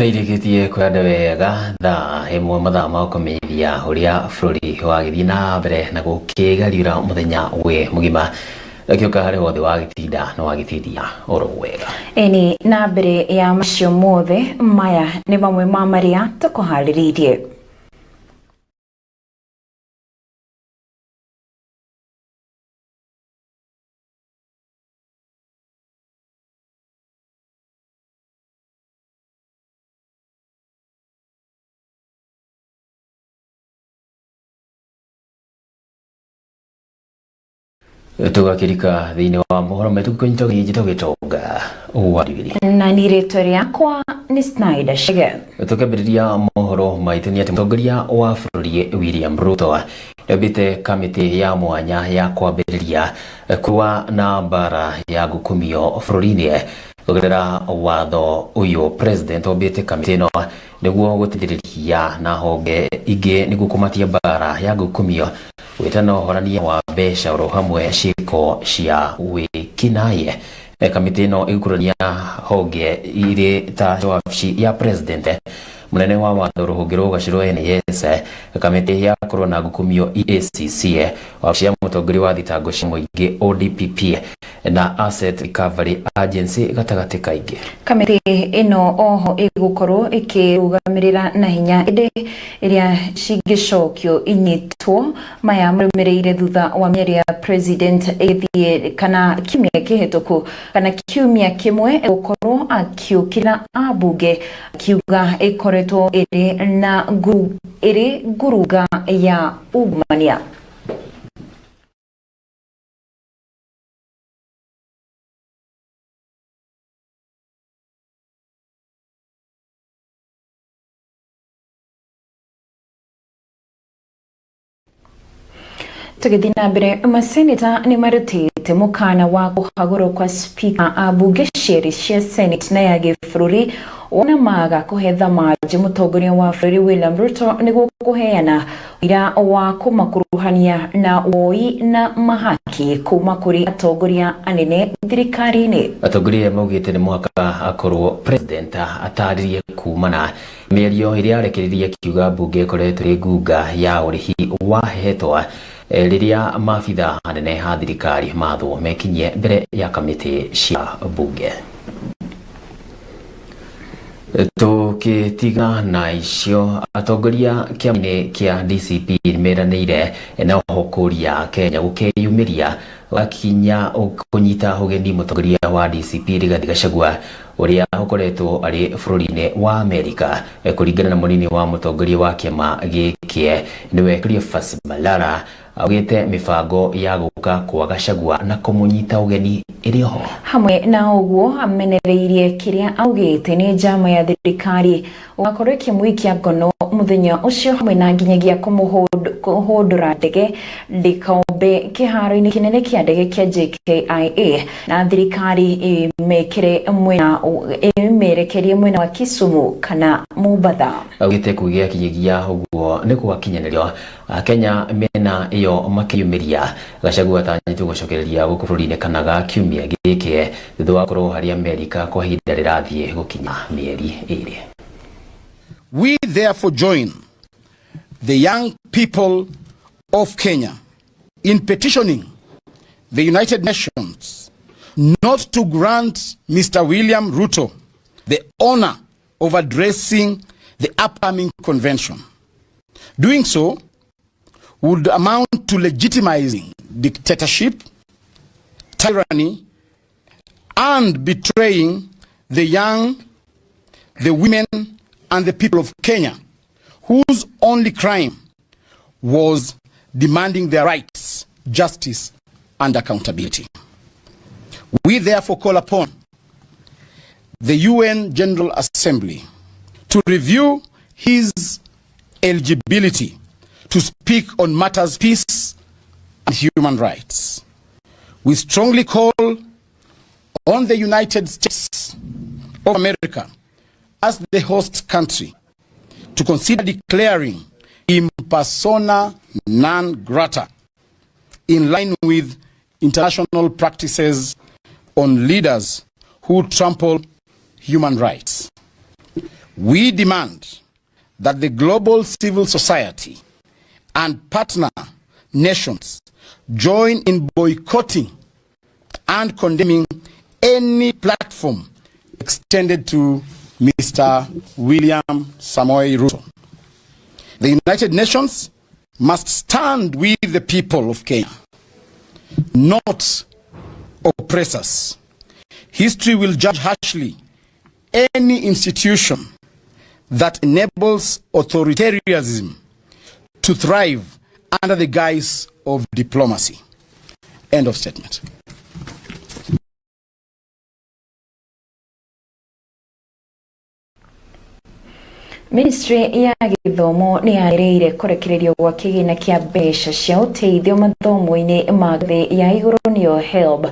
Nĩirĩkĩtie kwenda wega thaa ĩmwe mathaa ma kũmenyithia ũrĩa bũrũri wagĩthiĩ na mbere na gũkĩgariũra mũthenya wĩ mũgima gĩũka harĩ wothe wagĩtinda na wagĩtithia oro wega. Eni na mbere ya macio mothe maya nĩ mamwe ma marĩa tũkũharĩrĩirie. Tugakirika thĩinĩ wa mohoro metu kũnyitwo Gitonga wa Nduiri. Na nĩ rĩtwa rĩakwa nĩ Schneider Chege. Tukĩambĩrĩria mohoro maitũ nĩ atĩ mũtongoria wa bũrũri William Ruto nĩambĩte kamĩtĩ ya mwanya ya kwambĩrĩria kũrũa na mbara ya ngukumio bũrũri-inĩ kũgerera watho ũyũ. President ombĩte kamĩtĩ ĩno nĩguo gũteithĩrĩria na honge ingĩ nĩguo kũmatia mbara ya ngukumio wĩtana ũhorania wa mbeca oro hamwe ciĩko cia wĩkinaĩ. Kamĩtĩ ĩno ĩgũkũrania honge irĩ ta wabici ya president, mũnene wa watho rũhonge rwa ũgacĩru NS, kamĩtĩ ya kũrũa na ngukumio EACC, wabici ya mũtongoria wa thitango cia mũingĩ ODPP na Asset Recovery Agency gatagatĩ kaingĩ. Kamĩtĩ ĩno oho ĩgũkorwo ĩkĩrũgamĩrĩra na hinya ĩndĩ ĩrĩa cingĩcokio inyitwo maya marũmĩrĩire thutha wa mĩario ya president ĩgĩthiĩ kana kiumia kĩhĩtũku kana kiumia kĩmwe gũkorwo akiũkĩra ambunge akiuga ĩkoretwo ĩrĩ ngurunga ya ungumania. Tũgĩthiĩ na mbere, maseneta nĩ marutĩte mũkana wa kũhagũrwo kwa spika a mbunge cierĩ cia Senate na ya gĩbũrũri wona maga kũhe thamanju mũtongoria wa bũrũri William Ruto nĩguo kũheana ũira wa kũmakuruhania na woi na mahaki kuma kũrĩ atongoria anene thirikari-inĩ. Atongoria maugĩte nĩ mũhaka akorwo president atarĩrie kumana mĩario ĩrĩa arekereirie akiuga mbunge ĩkoretwo ĩrĩ ngunga ya ũrĩhi wa hetwa rĩrĩa maabitha anene a thirikari mathwo mekinyie mbere ya kamĩtĩ cia mbunge. Tukĩtiga na icio, atongoria kĩama-inĩ kĩa DCP meranĩire na ũhũkũria Kenya gũkĩyumĩria gakinya kũnyita ũgeni mũtongoria wa DCP Rigathi Gachagua ũrĩa ũkoretwo arĩ bũrũri-inĩ wa Amerika. Kũringana na mũnini wa mũtongoria wa kĩama gĩkĩ nĩwe Cleophas Malala, augĩte mĩbango ya gũka kwa Gachagua na kũmũnyita ũgeni ĩrĩ ho. Hamwe na ũguo amenereirie kĩrĩa augĩte nĩ njama ya thirikari ũgakorwo ĩkĩmũikia ngono mũthenya ũcio hamwe na nginyagia kũmũhũndũra ndege ndĩkombe kĩharo-inĩ kĩnene kĩa ndege kĩa JKIA na thirikari ĩmerekerie mwena wa Kisumu kana Mombasa. Augĩte kũgĩa kinyagia ũguo nĩ gwakinyanĩrio Kenya mena ĩyo makĩyumĩria Gachagua atanyĩtwo gũcokereria gũkũ bũrũri-inĩ kana ga kiumia gĩkĩ thutha wa korwo harĩ Amerika kwa ihinda rĩrathiĩ gũkinya mĩeri ĩrĩ. We therefore join the young people of Kenya in petitioning the United Nations not to grant Mr. William Ruto the honor of addressing the upcoming convention. Doing so would amount to legitimizing dictatorship, tyranny, and betraying the young, the women, and the people of Kenya, whose only crime was demanding their rights, justice, and accountability. We therefore call upon the UN General Assembly to review his eligibility to speak on matters peace and human rights. We strongly call on the United States of America as the host country to consider declaring in persona non grata in line with international practices on leaders who trample human rights. We demand that the global civil society and partner nations join in boycotting and condemning any platform extended to Mr. William Samoei Ruto. The United Nations must stand with the people of Kenya, not oppressors. History will judge harshly any institution that enables authoritarianism to thrive under the guise of diplomacy. End of statement. Ministry ya githomo ni yareire kurekererio gwa kigina kia mbeca cia uteithio mathomo-ini ma thĩ ya igũrũ nĩyo HELB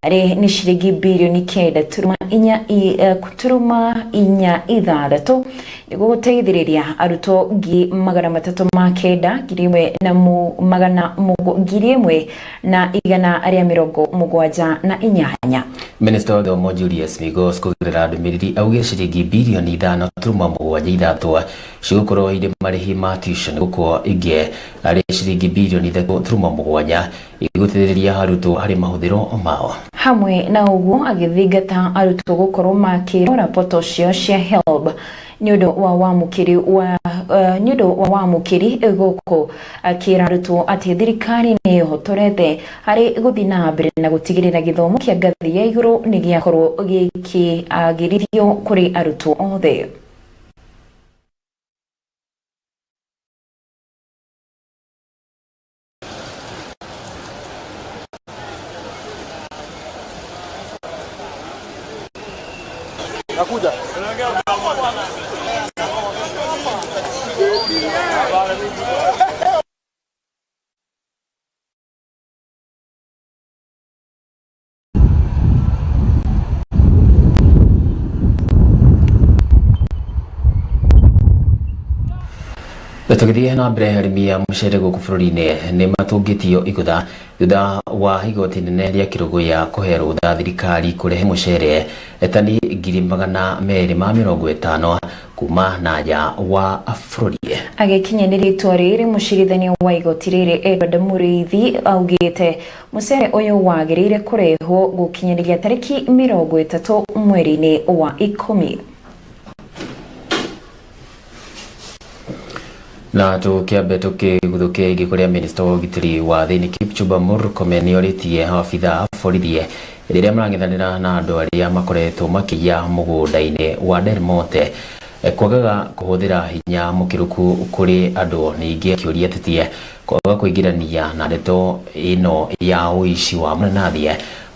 ari ni ciringi bilioni 9.6 nĩguo gũteithĩrĩria arutwo 3,178. Minister wa Githomo Julius Migos kũgerera ndũmĩrĩri augire ciringi bilioni 5.73 cigũkorwo irĩ marĩhi ma tuition gũkũ ingĩ arĩ ciringi bilioni 3.7 igũteithĩrĩria arutwo harĩ mahũthĩro mao. Hamwe na ũguo agĩthingata arutwo gũkorwo makĩrora poto cio cia HELB nĩũndũ wa wamũkĩri gũkũ akĩra arutwo atĩ thirikari nĩ ĩhotorete harĩ gũthiĩ na mbere na gũtigĩrĩra gĩthomo kĩa ngathĩ ya igũrũ nĩ gĩakorwo gĩkĩagĩrithio kũrĩ arutwo othe. Nakuja. Tũgĩthiĩ na mbere arĩmi a mũcere gũkũ bũrũri-inĩ nĩ matũngĩtio igũtha thutha wa igoti inene rĩa Kĩrũgũ kũhe rũtha thirikari kũrehe mũcere tani 250 kuma na nja wa bũrũri. Agĩkinyanĩria itua rĩrĩ mũcirithania wa igoti rĩrĩ Edward Mũrĩithi augĩte mũcere ũyũ wagĩrĩire kũrehwo gũkinyanĩria tarĩki 30 mweri-inĩ wa 10. Na tukiambe tukiguthũkia igi kuria minister wa ũgitĩri wa thĩinĩ Kipchumba Murkomen nĩorĩtie abithaa borithi rĩrĩa marang'ethanĩra na andũ arĩa makoretwo makĩiya mũgũnda-inĩ wa Delmonte kwagaga kũhũthĩra hinya mũkĩrũku kũrĩ andũ ningĩ akĩũria tetie kwaga kũingĩrania na ndeto ĩno ya ũici wa mananathi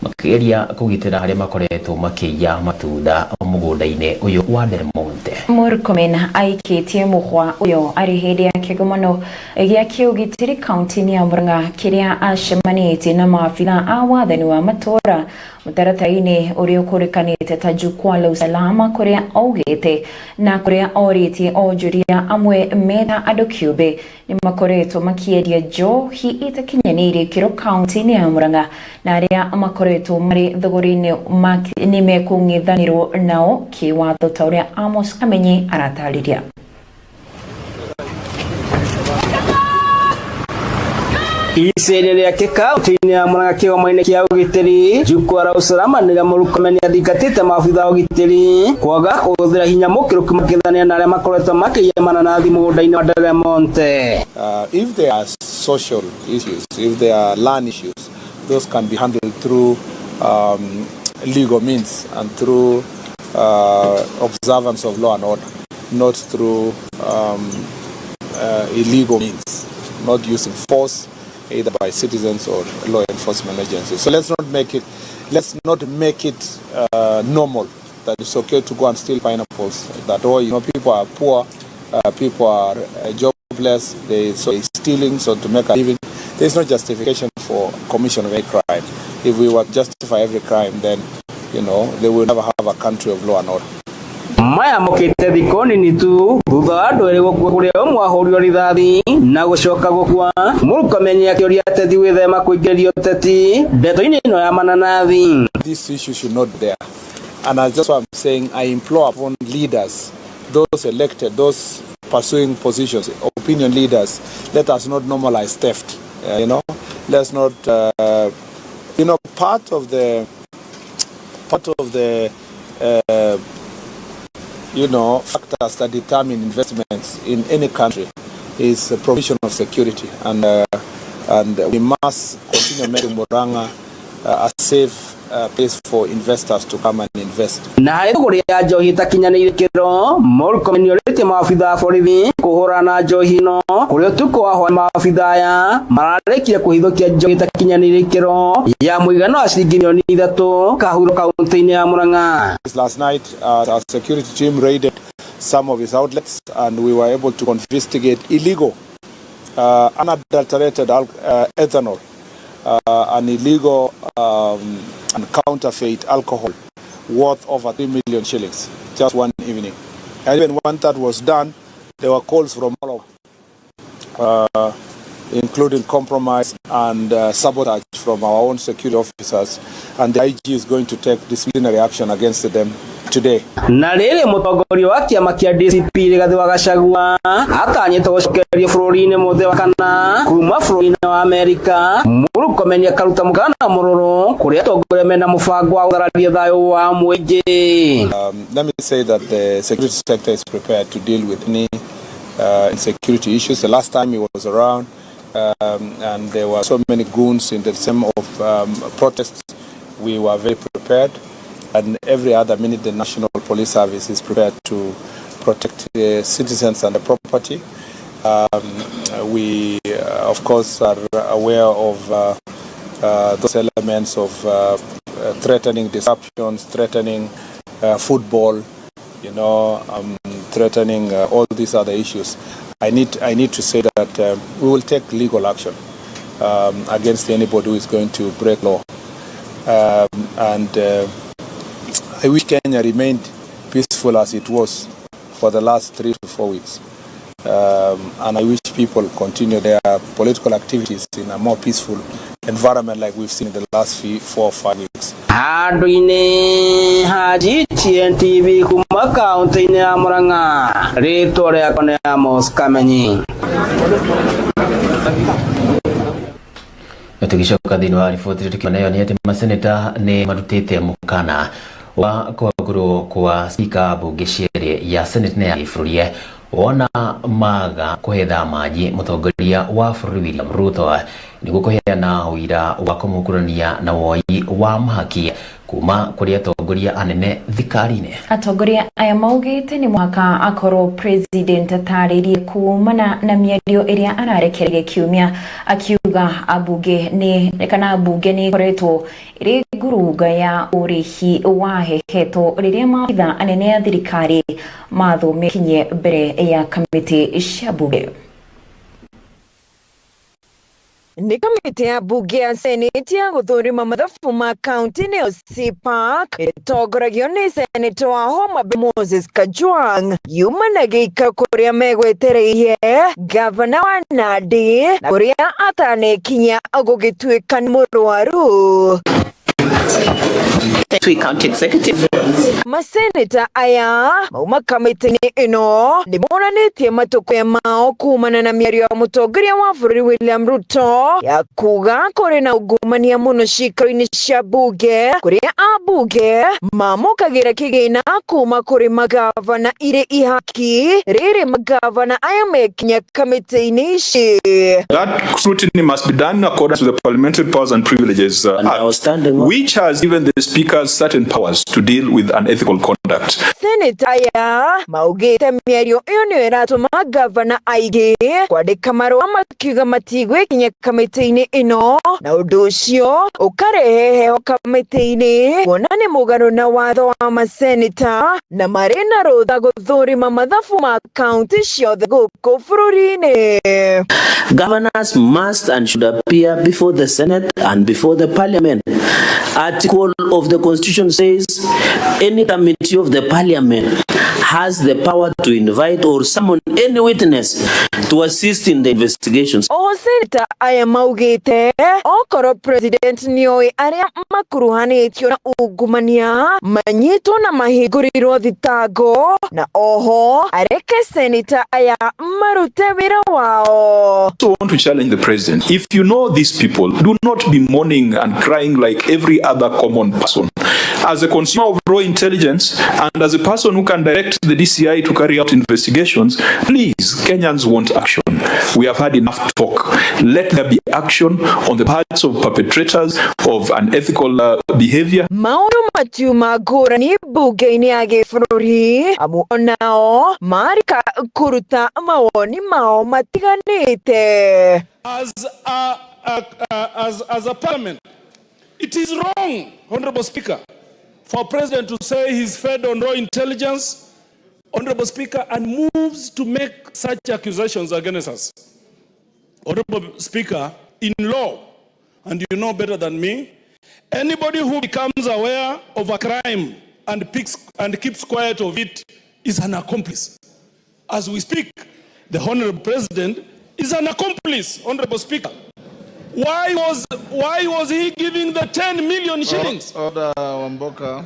makĩgeria kũgitĩra harĩa makoretwo makĩiya matunda mũgũnda-inĩ ũyũ wa Delmonte. Murkomen aikĩtie mũhwa ũyũ arĩ hĩndĩ ya kĩgomano gĩa kĩũgitĩri kaunti-inĩ ya Murang'a kĩrĩa acemanĩtie na maabithaa a wathani wa matũũra mũtaratara-inĩ ũrĩa ũkũrĩkanĩte ta jukwaa la usalama kũrĩa augĩte na kũrĩa orĩtie onjoria amwe metha andũ kĩũmbe nĩ makoretwo makĩendia njohi itakinyanĩirie kĩro kaunti-inĩ ya Murang'a na arĩa makoretwo marĩ thogori-inĩ nĩ mekũng'ethanĩrwo nao kĩwatho ta ũrĩa Amos Kamenyi aratarĩria. Icere rĩa kaunti-inĩ ya Murang'a kĩgoma-inĩ kĩa ũgitĩri jukwaa la usalama nĩrĩa Murkomen athingatĩte maabithaa ũgitĩri kwaga kũhũthĩra hinya mũkĩrũku makĩthania na arĩa makoretwo makĩiya mananathi mũgũnda-inĩ wa Delmonte. If there are social issues, if there are land issues, those can be handled through legal means and through observance of law and order, not through illegal means, not using force either by citizens or law enforcement agencies. So let's not make it normal that it's okay to go and steal pineapples. That people are poor, people are jobless, so they're stealing so to make a living. There's no justification for commission of a crime. If we were to justify every crime, then they will never have a country of law and order. Maya mokete thikoni ni tu thutha andũ erĩ gũkua kũrĩa ũmwe ahũrirwo rithathi na gũcoka gũkua. Murkomen akĩũria ateti gwĩthema kũingĩria ũteti ndeto-inĩ ĩno ya mananathi. This issue should not be there, and as that's what I'm saying, I implore upon leaders those elected, those pursuing positions, opinion leaders, let us not normalize theft. Let's not, part of the factors that determine investments in any country is the provision of security, and we must continue making Murang'a a safe place for investors to come and invest. Na ĩgũrĩ ya njohi ĩtakinyanĩire kĩro Murkomen nĩorĩtie maabitha borithi kũhũrana njohi no kũrĩa ũtukũ wa hwaĩ maabitha aya mararĩkia kũhithũkia njohi ĩtakinyanĩire kĩro ya mũigano wa ciringi milioni 3 kahuro kaunti-inĩ ya Murang'a. Last night our security team raided some of his outlets and we were able to investigate illegal unadulterated ethanol, an illegal and counterfeit alcohol worth over 3 million shillings just one evening. And even when that was done, there were calls from all over, including compromise and sabotage from our own security officers, and the IG is going to take disciplinary action against them today. Na rĩrĩ mũtongoria wa kĩama kĩa DCP Rigathĩ wa Gachagua atanyĩte gũcokerio bũrũri-inĩ mũthĩ wa kana kuma bũrũri-inĩ wa Amerika, Murkomen akaruta mũkana mũrũrũ kũrĩa atongoria mena mũbango wa gũthararia thayũ wa mũingĩ. Let me say that the security sector is prepared to deal with any insecurity issues. The last time he was around and there were so many goons in the same of protests, we were very prepared. And every other minute, the National Police Service is prepared to protect the citizens and the property. We, of course, are aware of those elements of threatening disruptions, threatening football, threatening all these other issues. I need to say that we will take legal action against anybody who is going to break law. I wish Kenya remained peaceful as it was for the last 3 to 4 weeks. And I wish people continue their political activities in a more peaceful environment like we've seen in the last 4 or 5 weeks. Andũinĩ haji TNTV kuma kaunti-inĩ ya Murang'a, rĩtwa rĩakwa nĩ Amos Kamenyi. Tugicoka thĩinĩ wa riboti tukiona nayo nĩ atĩ maseneta nĩ marutĩte mũkana wa kũgũrwo kwa spika bunge cierĩ ya senate ya bũrũri wona maga kũhetha maji mũtongoria wa bũrũri William Ruto nĩguo kũheana ũira wa kũmũkurania na woi wa mahaki kuma kũrĩ atongoria anene thikari-inĩ. Atongoria aya maugĩte nĩ mwaka akorwo president atarĩrie kumana na mĩario ĩrĩa ararekereire kiumia, akiuga abunge nĩ ikoretwo ĩrĩ ngurunga ya ũrĩhi wa hehetwo rĩrĩa maabitha anene a thirikari mathomekinye mbere ya kamĩtĩ cia bunge. Ni kamĩtĩ ya bunge ya seneti ya gũthũrima mathabu ma kaunti nĩyo CPAC ĩtongoragio nĩ seneta wa Homa Bay Moses Kajwang' yuma gĩika kũrĩa megwetereirie gavana wa Nandi na kũrĩa atanekinya gũgĩtuĩka nĩ mũrwaru. County executive. Maseneta aya mauma kamĩtĩ-inĩ ĩno nĩmonanĩtie matũkũ mao kumana na mĩario ya mũtongoria wa bũrũri William Ruto ya kuga kũrĩ na ungumania mũno ciikaro-inĩ cia bunge kũrĩa ambunge mamũkagĩra kĩgĩna kuma kũrĩ magavana irĩ ihaki rĩrĩ magavana aya mekinya kamĩtĩ-inĩ ici. That scrutiny must be done in accordance with the Parliamentary Powers and Privileges Act, which has given the Speaker certain powers to deal with unethical conduct. Seneta aya maugĩte mĩario ĩyo nĩyo ĩratũma gavana aingĩ kwandĩka marũa makiuga matigwĩkinya kamĩtĩ-inĩ ĩno, na ũndũ ũcio ũkarehe heho kamĩtĩ-inĩ kuona nĩ mũgarũ na watho wa maseneta na marĩ na rũtha gũthũrima mathabu ma kaunti ciothe gũkũ bũrũri-inĩ. Governors must and should appear before the Senate and before the Parliament. Article of the Constitution says any committee of the parliament has the power to invite or summon any witness to assist in the investigations. Senator aya maugite okoro president nioi aria makuruhanitio na ungumania manyitwo na mahingũrirwo thitango na oho areke senator aya marute wira wao. So I want to challenge the president. If you know these people, do not be mourning and crying like every other common person. As a consumer of raw intelligence and as a person who can direct the DCI to carry out investigations, please, Kenyans want action. We have had enough talk. Let there be action on the parts of perpetrators of unethical behavior. Maundu matiuma ngũrani bunge-inĩ ya gĩbũrũri amu onao marika kuruta mawoni mao matiganĩte. As a parliament, it is wrong, Honorable Speaker, for President to say he's fed on raw intelligence, Honorable Speaker, and moves to make such accusations against us. Honorable Speaker, in law, and you know better than me, anybody who becomes aware of a crime and keeps quiet of it is an accomplice. As we speak, the Honorable President is an accomplice, Honorable Speaker. Why was he giving the 10 million shillings? Order, Wamboka.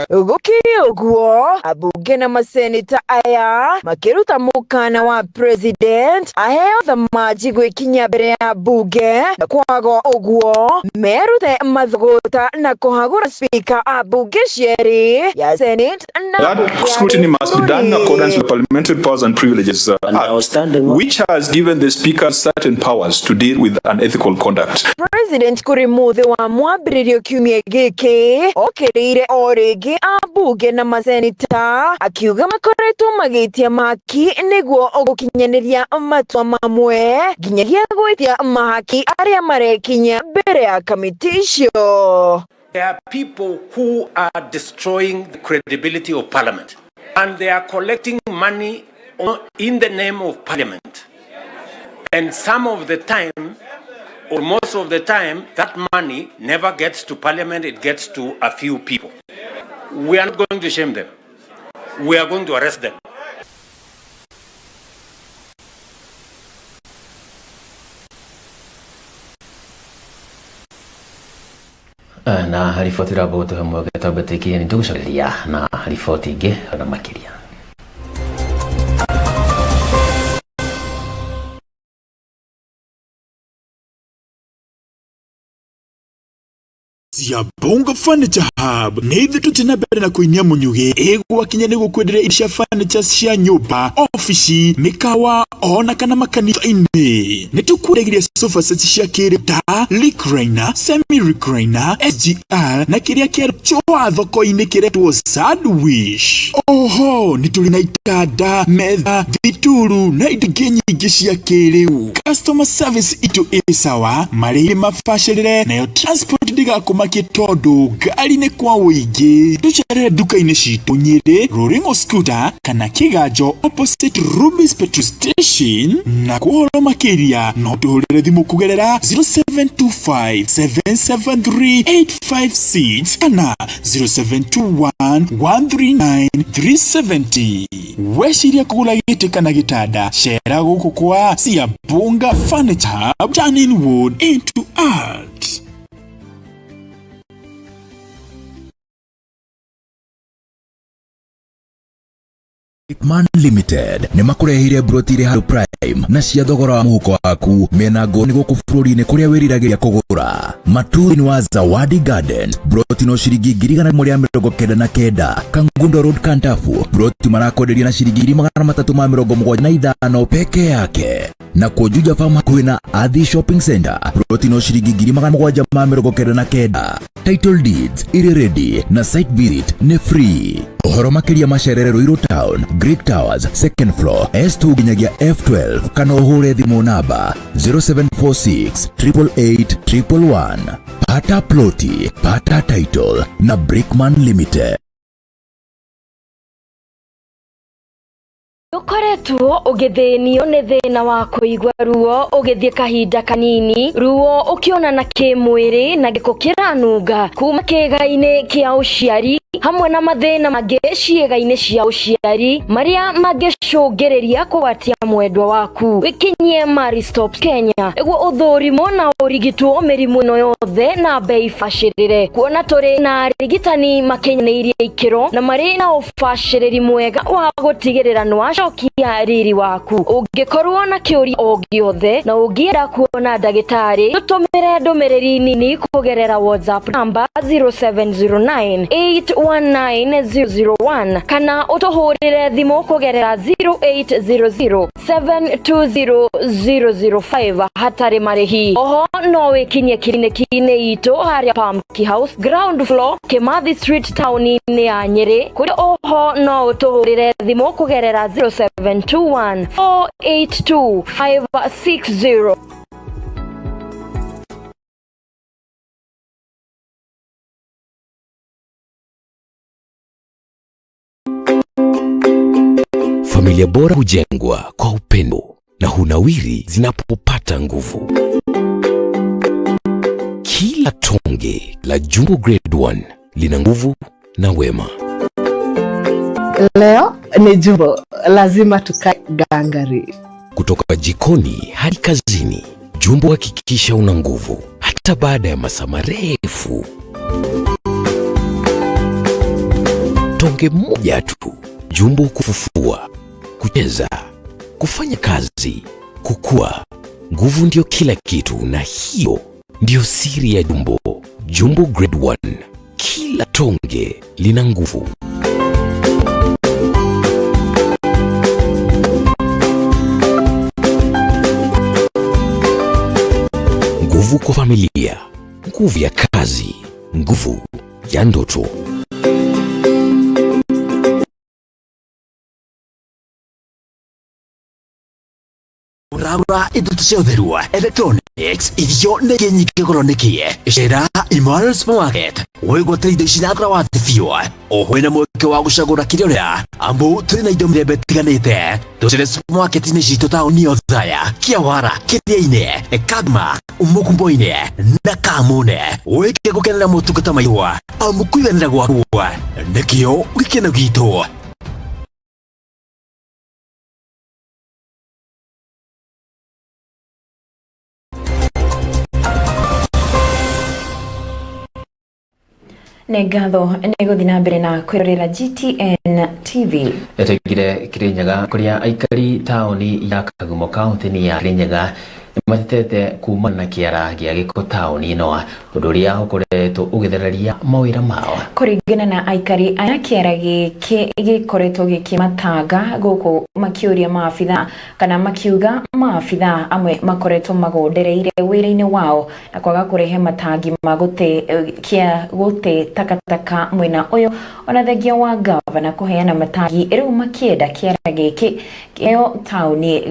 Gukiri uguo abunge na maseneta aya makiruta mukana wa president aheo thamaji gwikinya mbere ya bunge na kwago uguo merute mathugota na kuhagura speaker abunge sheri ya senate na that scrutiny must be done in accordance with Parliamentary Powers and Privileges Act, which has given the speaker certain powers to deal with unethical conduct. President kuri muthe wa mwambiririo kiumia giki okirire ori abunge na maseneta akiuga makoretwo magitia maki niguo gukinyaniria matua mamwe nginyagia gwitia mahaki aria marekinya mbere ya kamiti icio. There are people who are destroying the credibility of Parliament and they are collecting money in the name of Parliament, and some of the time or most of the time that money never gets to Parliament, it gets to a few people. We are not going to shame them. We are going to arrest them. Na riboti raboto hamwe gatabetekiria ni tugucokeria na riboti ingi na makiria. Bonga Furniture Hub neithe tutina mbere na kuinia munyuge egwa kinya ni gukwenderia iria furniture cia nyumba, office, mikawa ona kana makanitha-ini. Ni tukwenderia sofa sets cia kiri ta recliner, semi recliner, SGR na kiria kero choa thoko-ini kiretwo sandwich. Oho ni tuli na itanda, metha, vituru na indo nyingi cia kiriu. Customer service itu isawa mariri mafashirire nayo transport ndigakumakie tondu ngari ni kwa uingi. Tuchere duka-ini citu Nyeri, Roringo Scooter kana Kiganjo opposite Ruby's petrol station, na kuhoro makiria no tuhurire thimu kugerera 0725 773 856 kana 0721 139 370. Weshiria kugula giti kana gitada shera guku kwa Bonga Furniture Hub, turning wood into art. Man Limited ni makurehire brotire haru prime na cia thogora wa muhuko waku mena ngoni guku bururi-ini kuria wiriragiria kugura matu ni wa Zawadi Garden broti no ciringi 199 Kangundo Road Kantafu broti marakoderia na ciringi 375 peke yake na kujuja farm kwina Adhi Shopping Center broti no ciringi 799 title deeds iri ready na site visit ni free. Ohoro makiria macerere Ruiru Town, Greek Towers, second floor, S2 ginyagia F12, kana uhure thimu namba 0746 888 111. Pata ploti, pata title na Brickman Limited. Ukoretwo ugithinio ni thina wa kuigwa ruo ugithie kahinda kanini ruo ukiona na kimwiri na giko kiranunga kuma kiga-ini kia uciari hamwe na mathina mangĩ ciĩga-inĩ cia uciari maria mangĩcũngĩrĩria kũgwatia mwendwa waku. Wikinyie Maristop Kenya nĩguo ũthũrimwo na ũrigitwo mĩrimũ ĩno yothe na bei bacĩrĩre, kuona tũrĩ na arigitani makinyanĩirie ikĩro na marĩ na ũbacĩrĩri mwega wa gũtigĩrĩra nĩwacokia riri waku. Ũngĩkorwo na kĩũria o gĩothe na ũngĩenda kuona ndagĩtarĩ, tũtũmĩre ndũmĩrĩri nini kũgerera WhatsApp namba 0709819001 kana utuhurire thimu kugerera 0800720005 hatari marihi. Oho no wikinye kiriniki-ini itu haria Pumpkin House ground floor Kimathi Street town-ini ya Nyeri. Kuri oho no utuhurire thimu kugerera 0721482560. Familia bora hujengwa kwa upendo na hunawiri zinapopata nguvu. Kila tonge la Jumbo Grade 1 lina nguvu na wema. Leo ni Jumbo, lazima tukae gangari. Kutoka jikoni hadi kazini, Jumbo hakikisha una nguvu hata baada ya masaa marefu. Tonge moja tu, Jumbo kufufua, kucheza, kufanya kazi, kukua. Nguvu ndio kila kitu na hiyo ndio siri ya Jumbo. Jumbo Grade 1, kila tonge lina nguvu. Nguvu kwa familia, nguvu ya kazi, nguvu ya ndoto. Uragura idutu cia utherua electronics irio nĩ nyingĩ goro nĩkie cera Imara Supermarket wĩgwatĩra indo ici na goro wa thĩ oho ĩna mweke wa gũcagũra kĩrĩa ũrĩa ambu tũrĩ na indo mĩthemba ĩtiganĩte tũcere supermarket-inĩ citũ taũni ya Othaya, Kĩawara, Kĩrĩa-inĩ, Kagma, Mũkumbo-inĩ na Kamune. Wĩke gũkenera motungata maitũ amu kũiganĩra gwaku nĩkĩo gĩkeno gitũ. Negatho neguthi na mbere na kwirorera GTN TV. Yategire Kirinyaga kuria aikari taoni ya Kagumo kaunti ya Kirinyaga matete kumana na kiara gia giko taoni ino undu uria ukoretwo ugitheraria mawira mao. Kuringana na aikari aya kiara giki gikoretwo gikimatanga guku makiuria maabitha kana makiuga maabitha amwe makoretwo magondereire wira-ini wao na kwaga kurehe matangi magote kia gote takataka mwena uyu ona thengia wa gavana kuheana matangi riu makienda kiara giki kio taoni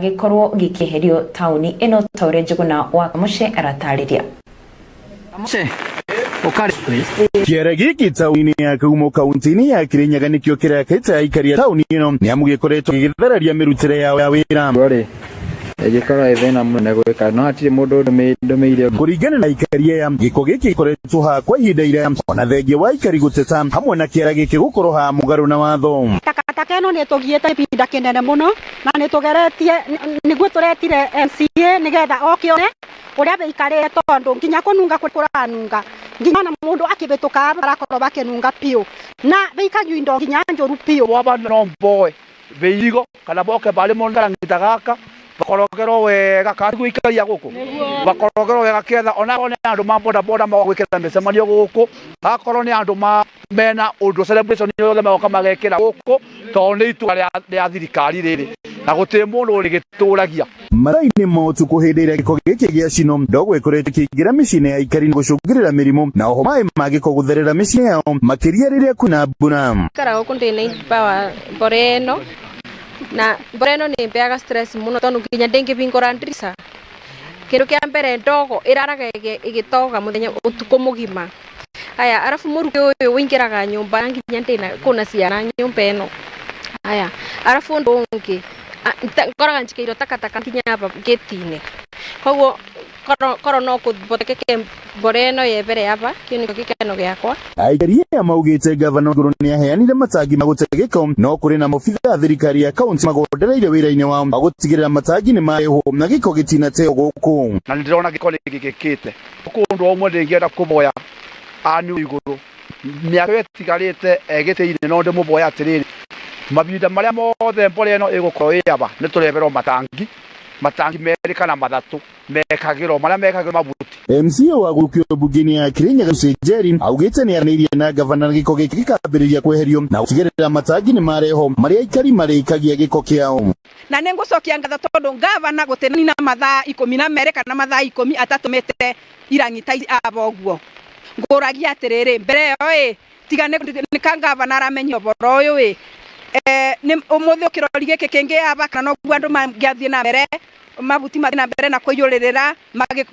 gikorwo gikieherio taoni ino taure Njuguna wa Kamushe aratariria. Kamushe kiara giki tauni ya Kagumo kaunti ya Kirinyaga nikio kirakita aikari ya tauni ino ni amu gikoretwo githeraria mirutire ya wira egikora ethena munene gwika no atire mundu ndumiire kuringana na aikari ya giko giki gikoretwo ha kwa ihinda ira ona thengia wa aikari guteta hamwe na kiara giki gukorwo ha mugaru na watho. Takataka ino ni tugiete ibinda kinene muno na ni tugeretie niguo turetire MCA nigetha okione uria beikare tondu nginya kununga kuranunga nginya na mundu akibituka barakorwo bakenunga pio na beikanywa indo nginya njuru pio waba no boy beigo kana boke bali mondara ngitagaka bakorogero wega kandi gwikaria guku bakorogero wega ketha ona one andu ma boda boda magwikira micemanio guku akorwo ni andu ma mena undu celebration yothe magoka magekira guku tondu itu ya thirikari riri na guti mundu urigituragia maraini motu kuhindira giko giki gia cino ndogo ikoretwo kiingira micini ya aikari gucungirira mirimo na oho mai magiko gutherera micini yao makiria riria kuna mbura kara guku ndi 90 power boreno na boreno ni mbeaga stress muno tondu nginya ndingibingura ndirisa kindu kia mbere ndogo iraraga igitoga muthenya utuko mugima aya arafu muruke uyu wingiraga nyumba nginya ndina kuna ciana nyumba eno Aya, arafu ndongi koraga njikiro takataka nginya hapa gate-ini. Koguo koro no kubotekeke mboreno yebere hapa kini gikeno giakwa. Aikari amaugite gavana Nguru ni aheanire matangi magutegeko no kuri na mobitha thirikari ya kaunti magondereire wira-ini wao agutigirira matangi ni mareho na giko gitinate guku. Na ndirona giko gikikite kundu omwe ndingienda kuboya anu iguru miaka yetigarite egite-ini no ndimuboya atiriri mabinda maria mothe mboreno igukorwo yaba nitureberwo matangi meri kana mathatu mekagiro maria mekagiro mabuti. MCA wa gukio bugini ya Kirinyaga Njeri augite ni aranirie na gavana giko giki gikambiriria kweherio na gutigirira matangi ni mareho maria aikari marikagia giko kiao. Na nengucokia ngatho tondu gavana gutenina mathaa 12 kana mathaa 10 atatumite irangita aboguo nguragia atiriri mbere yo tigane ni kangavana aramenyo boro yo ni umuthi ukirori giki kingi aba kana no gwandu mangiathie na mbere mabuti mathie na mbere na kuyuririra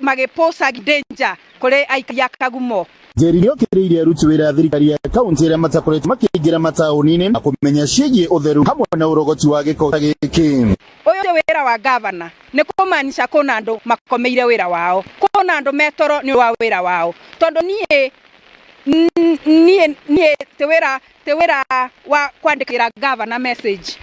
magiposa danger kuri aikari akagumo. Njeri ni okiriire aruti wira thirikari ya kaunti ria matakorete makiingira matauni-ini akumenya ciĩgiĩ utheru hamwe na urogoti wa giko giki. Uyu wira wa gavana ni kumanisha kuna andu makomeire wira wao, kuna andu metoro ni wa wira wao tondu nie te wira wa kwandikira gavana message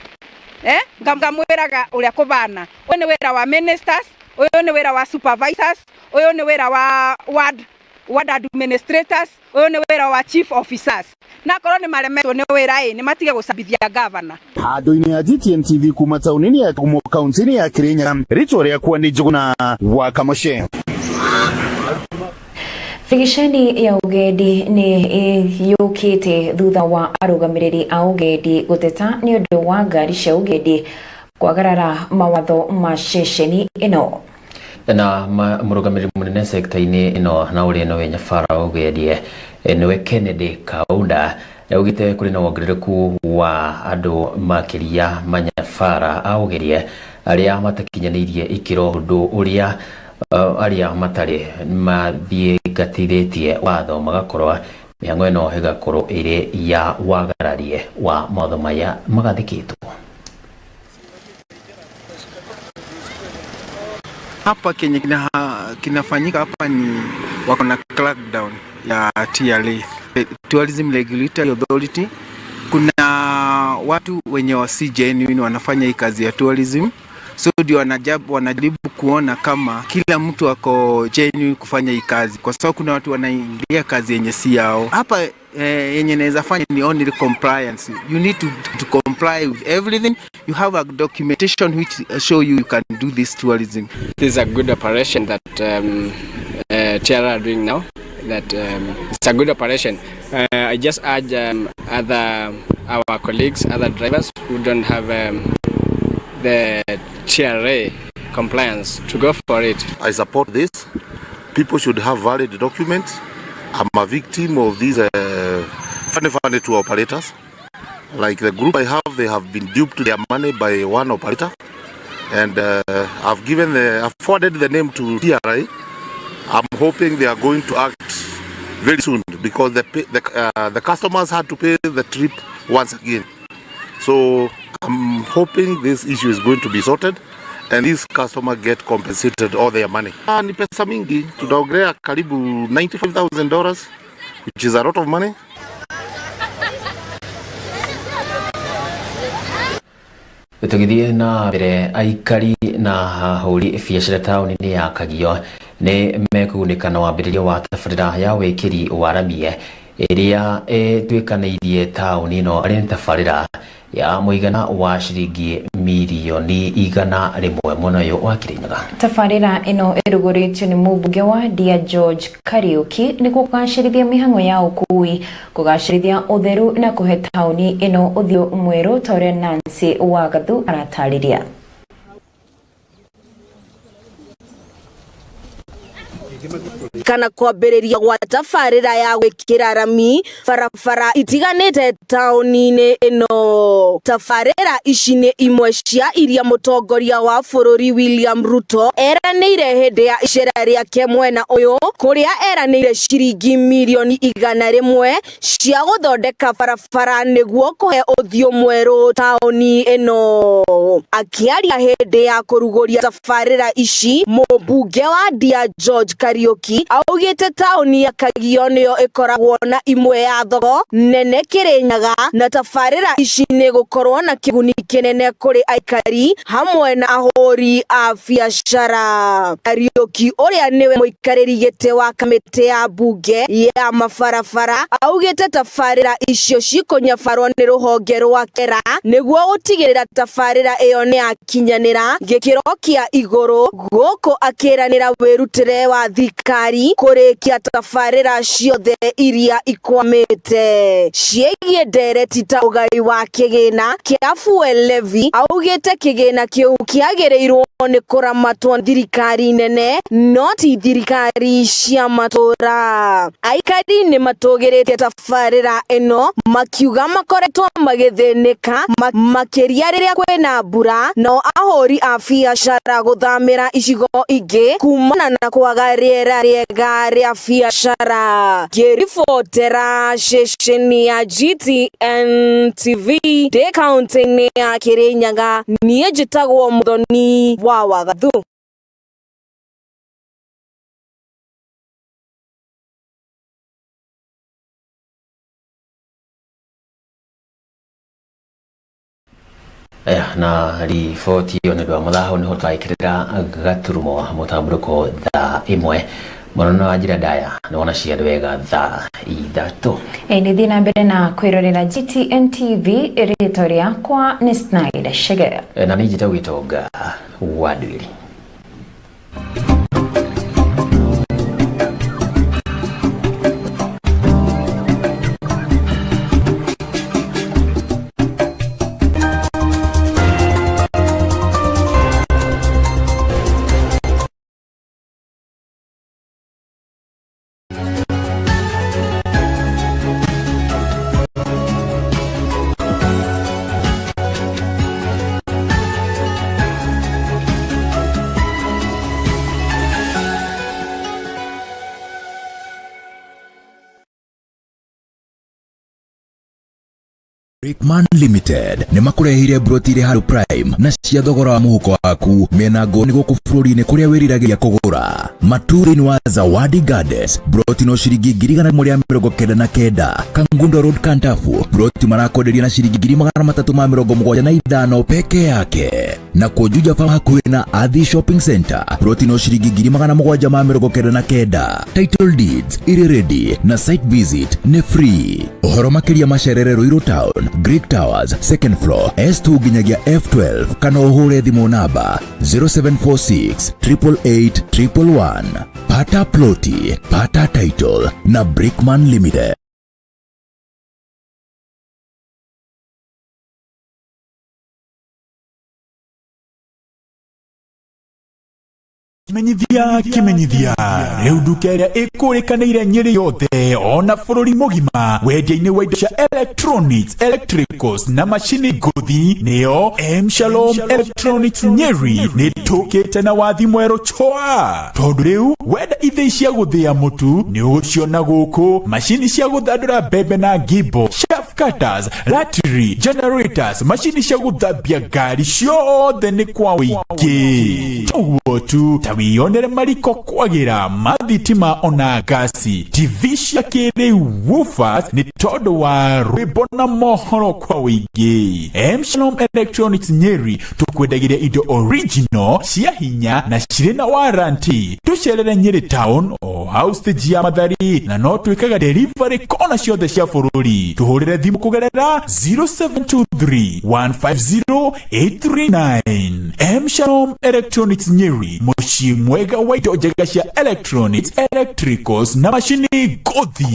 ngamwiraga uria kubana. Uyu ni wira wa ministers, uyu ni wira wa supervisors, uyu ni wira wa ward administrators, uyu ni wira wa chief officers. Na korwo ni maremetwo ni wira ni matige gucambithia gavana. Handu-ini ya GTN TV kuma tauni-ini ya kaunti-ini ya Kirinyaga, ritwa riakwa ni Njuguna wa Kamoshe. Thigicani ya ugendi ni yukite thutha wa arugamiriri a ugendi guteta ni undu wa ngari cia ugendi kwagarara mawatho ma ceceni ino. Na murugamiriri munene sekta-ini ino na uri no wenyabara ugendi niwe Kennedy Kaunda ugite kuri na wongerereku wa andu makiria manyabara a ugendi aria matakinyanirie ikiro undu uria aria matari mathie gatiritie watho magakorwa mihango ino igakorwo iri ya wagararie wa mawatho maya magathikitwo. Hapa Kenya kinafanyika hapa ni wako na crackdown ya TRA, Tourism Regulatory Authority. Kuna watu wenye wasi genuine wanafanya hii kazi ya tourism, so ndio wanajaribu kuona kama kila mtu ako genuine kufanya hii kazi, kwa sababu kuna watu wanaingia kazi yenye si yao. Hapa yenye naweza fanya ni only compliance. You need to comply with everything. You have a documentation which show you can do this tourism. This is a good operation that TRA are doing now. It's a good operation. I just urge our colleagues, other drivers who don't have the TRA compliance to go for it. I support this. People should have valid documents. I'm a victim of these funny tour operators. Like the group I have, they have been duped their money by one operator, and I've forwarded the name to TRA. I'm hoping they are going to act very soon because the customers had to pay the trip once again. So I'm hoping this issue is going to be sorted and these customers get compensated all their money. Ni pesa mingi, tunaongelea karibu $95,000, which is a lot of money. Tugithie na mbere aikari na huri biacara tauni-ini ya Kagio ni mekugunĩka na wambĩrĩrio wa tabarĩra ya wĩkĩri wa rami iria twĩkanĩirie tauni ĩno arĩ tabarĩra ya mũigana wa ciringi milioni 100 mwena ũyũ wa Kirinyaga. Tabarĩra ĩno ĩrugũrĩtio nĩ mũmbunge wa Dia George Kariuki nĩ kũgacĩrithia mĩhang'o ya ũkui, kũgacĩrithia ũtheru na kũhe tauni ĩno ũthiũ mwerũ ta ũrĩa Nancy Wagathu aratarĩria. kana kwambĩrĩria gwa tabarĩra ya gwĩkĩra rami barabara itiganĩte taũni-inĩ ĩno. Tabarĩra ici nĩ imwe cia iria mũtongoria wa bũrũri William Ruto eranĩire hĩndĩ ya icera rĩake mwena ũyũ, kũrĩa eranĩire ciringi mirioni 100 cia gũthondeka barabara nĩguo kũhe ũthiũ mwerũ taũni ĩno. Akĩaria hĩndĩ ya kũrugũria tabarĩra ici, mũmbunge wa Ndia George Kariuki augĩte taũni ya Kagio nĩyo ĩkoragwo na imwe ya thoko nene Kĩrĩnyaga, na tabarĩra ici nĩ gũkorwo na kĩguni kĩnene kũrĩ aikari hamwe na ahũri a biacara. Kariuki ũrĩa nĩwe mũikarĩri gĩtĩ wa kamĩtĩ ya mbunge ya mabarabara augĩte tabarĩra icio cikũnyabarwo nĩ rũhonge rwa KERA nĩguo gũtigĩrĩra tabarĩra ĩyo nĩ yakinyanĩra gĩkĩro kĩa igũrũ, gũkũ akĩranĩra wĩrutĩre wa thirikari kũrĩkia tabarĩra ciothe iria ikwamĩte. Ciĩgiĩ ndereti ta ũgai wa kĩgĩna kĩa fuel levy, augĩte kĩgĩna kĩu kĩagĩrĩirwo nĩ kũramatwo thirikari nene no ti thirikari cia matũra. Aikari nĩ matũgĩrĩte tabarĩra ĩno makiuga makoretwo magĩthĩnĩka makĩria rĩrĩa kwĩna mbura, no ahũri a biacara gũthamĩra icigo ingĩ kumana na kwaga rĩera rĩega rĩa biacara. Ngĩribotera ceceni ya GTN TV ndĩ kaunti-inĩ ya Kĩrĩnyaga, niĩ njĩtagwo Muthoni wa Wagathu. Na riboti ĩyo nĩ ũndũ wa mũthako nĩho twaĩkĩrĩra gaturumo mũtambũrũko thaa ĩmwe mũno wa njĩra ndaya nĩ wona ciandũ wega thaa 3. Nĩ thiĩ na mbere na kwĩrorera GTN TV, rĩtwa rĩakwa nĩ Schneider Chege na nĩ njĩtagwo Gitonga wa Nduiri. Brickman Limited nĩ makũrehire broti irĩ harũ prime na cia thogora wa mũhuko waku mena ngoni gũkũ bũrũri-inĩ kũrĩa wĩriragĩria kũgũra. Maturi-inĩ wa Zawadi Gardens broti no ciringi 199. Kangundo Road Kantafu broti marakwenderia na ciringi 375 peke yake. Na Kujuja Farm hakuhĩ na Athi Shopping Center broti no ciringi 799. Title deeds irĩ ready na site visit nĩ free. Ũhoro makĩria macerere Ruiru Town, Greek Towers, second floor, S2 nginyagia F12, kana ũhũre thimũ namba 0746 888 111. Pata ploti, pata title na Brickman Limited. Kimenyithia rĩu nduka ĩrĩa ĩkũrĩkanĩire Nyĩrĩ yothe ona bũrũri mũgima wendia-inĩ wa indo cia electronics, electricals na macini ngũthi nĩyo Shalom Electronics Nyeri nĩ tũkĩte na wathi mwerũ chwa, tondũ rĩu wenda ithĩi cia gũthĩa mũtu nĩ ũgũciona gũkũ, macini cia gũthandũra mbembe na ngimbo, shaft cutters, lattery, generators, macini cia gũthambia ngari ciothe nĩ kwa wĩingĩ. Ũguo tu ta wĩonere mariko kwagĩra, mathitima ona gasi, TV cia kĩrĩu, woofers nĩ tondũ wa rwĩmbo na mohoro kwa wĩingĩ. Shalom Electronics Nyeri tũkwendagĩria indo original cia hinya na cirĩ na warranty. Tũcerere Nyeri Town o hau stage ya Mathari, na no twĩkaga delivery kona ciothe cia bũrũri. Tũhũrĩre thimũ kũgerera 0723 150 839. Shalom Electronics Nyeri, mũciĩ mwega wa indo njega cia electronics, electricals na macini ngũthi.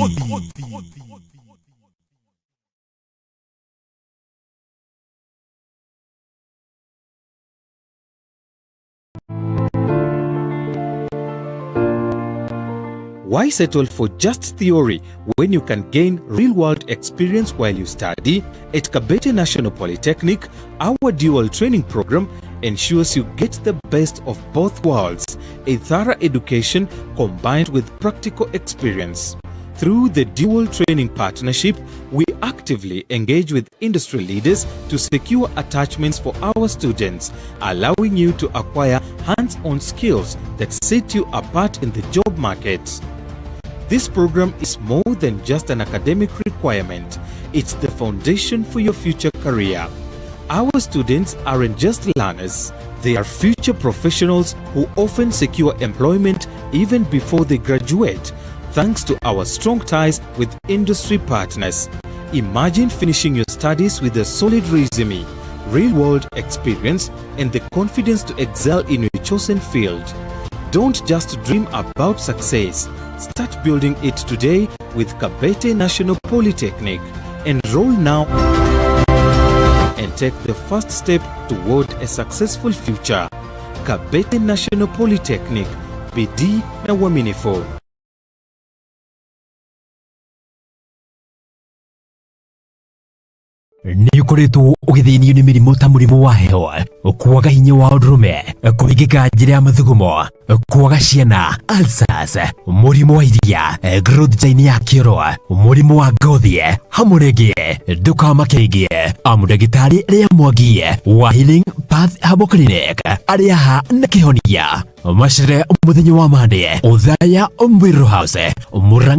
Why settle for just theory when you can gain real-world experience while you study? At Kabete National Polytechnic, our dual training program ensures you get the best of both worlds, a thorough education combined with practical experience. Through the dual training partnership, we actively engage with industry leaders to secure attachments for our students, allowing you to acquire hands-on skills that set you apart in the job market. This program is more than just an academic requirement. It's the foundation for your future career. Our students aren't just learners. They are future professionals who often secure employment even before they graduate, thanks to our strong ties with industry partners. Imagine finishing your studies with a solid resume, real-world experience, and the confidence to excel in your chosen field. Don't just dream about success. Start building it today with Kabete National Polytechnic. Enroll now and take the first step toward a successful future. Kabete National Polytechnic, bidii na uaminifu. Nĩ ũkoretwo ũgĩthĩnio nĩ mĩrimũ ta mũrimũ wa heho, kwaga hinya wa ũndũrũme, kũringĩka njĩra ya mathugumo, kwaga ciana, ulcers, mũrimũ wa iria, growth chain ya kĩoro, mũrimũ wa ngothi, hamwe rĩngĩ ndũkamakĩrĩgie. Mũndagĩtarĩ Rĩa Mwangi wa Healing Path Herbal Clinic arĩ aha na kĩhonia. Macere mũthenya wa Monday, Othaya Mbirũ House, Murang'a.